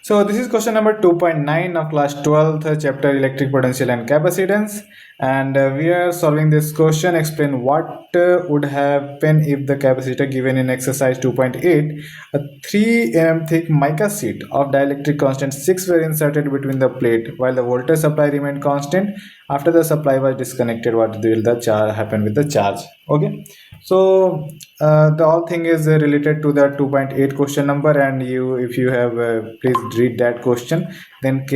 So this is question number 2.9 of class 12th chapter electric potential and capacitance, and we are solving this question. Explain what would happen if the capacitor given in exercise 2.8, a 3 mm thick mica sheet of dielectric constant 6 were inserted between the plate while the voltage supply remained constant. After the supply was disconnected, what will the charge happen with the charge? Okay, so the whole thing is related to the 2.8 question number, and if you have please read that question, then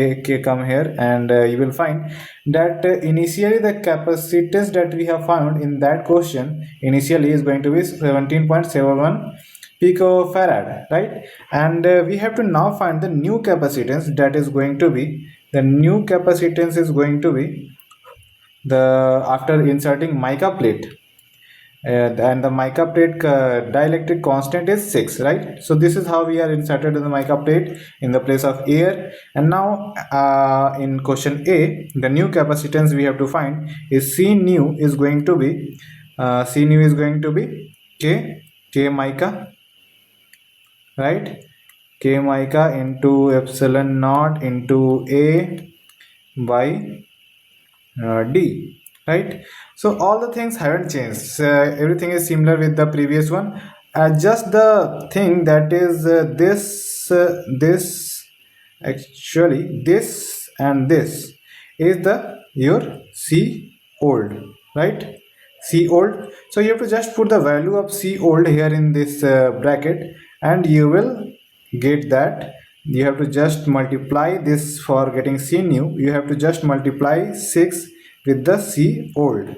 come here, and you will find that initially the capacitance that we have found in that question initially is going to be 17.71 picofarad, right? And we have to now find the new capacitance. That is going to be the new capacitance is going to be the after inserting mica plate, and the mica plate dielectric constant is 6, right? So this is how we are inserted in the mica plate in the place of air. And now in question A, the new capacitance we have to find is C nu is going to be K mica, right? K mica into epsilon naught into A by D, right? So all the things haven't changed, everything is similar with the previous one, just the thing that is this actually this and this is the your C old, right? C old. So you have to just put the value of C old here in this bracket, and you will get that. You have to just multiply this. For getting C new, you have to just multiply 6 with the C old,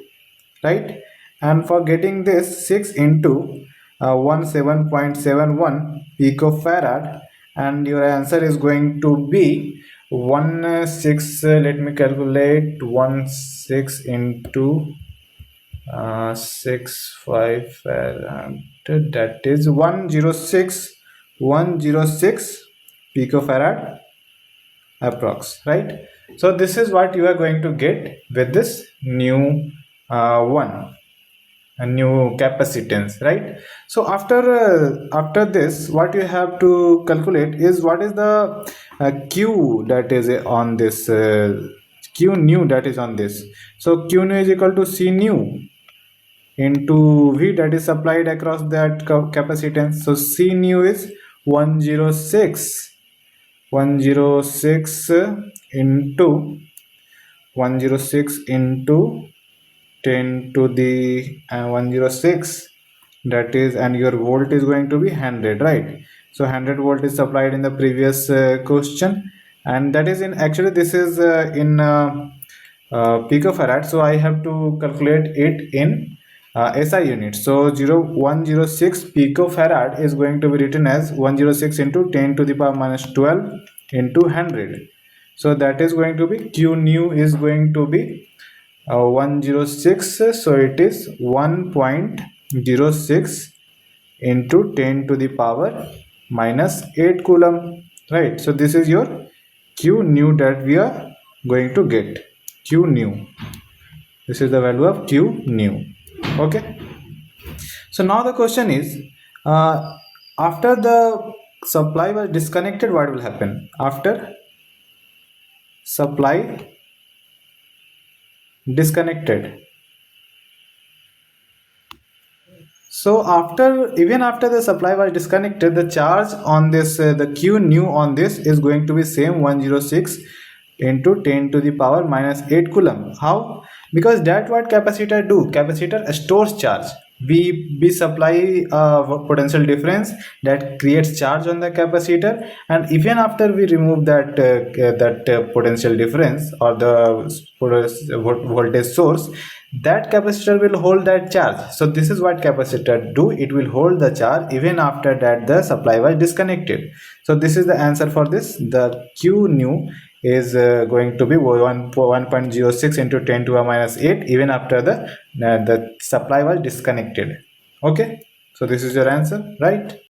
right? And for getting this 6 into 17.71 picofarad, and your answer is going to be 16. Let me calculate. 16 into 65 farad, that is 106 picofarad approx, right? So this is what you are going to get with this new a new capacitance, right? So after this, what you have to calculate is what is the q that is on this q new that is on this. So q new is equal to C new into V that is supplied across that capacitance. So C new is 106 into 106 into 10 to the 106, that is, and your volt is going to be 100, right? So 100 volt is supplied in the previous question, and that is in actually this is in picofarad, so I have to calculate it in SI units. So 106 picofarad is going to be written as 106 into 10 to the power minus 12 into 100. So that is going to be Q new is going to be 106. So it is 1.06 into 10 to the power minus 8 coulomb, right? So this is your Q new that we are going to get. Q new, this is the value of Q new. Okay, so now the question is, after the supply was disconnected, what will happen? After supply disconnected, so even after the supply was disconnected, the charge on this the Q new on this is going to be same 106 into 10 to the power minus 8 coulomb. How? Because that what capacitor do, capacitor stores charge. We supply potential difference that creates charge on the capacitor, and even after we remove that potential difference or the voltage source, that capacitor will hold that charge. So this is what capacitor do, it will hold the charge even after that the supply was disconnected. So this is the answer for this. The Q new is going to be 1.06 into 10 to the minus 8 even after the supply was disconnected. Okay, so this is your answer, right?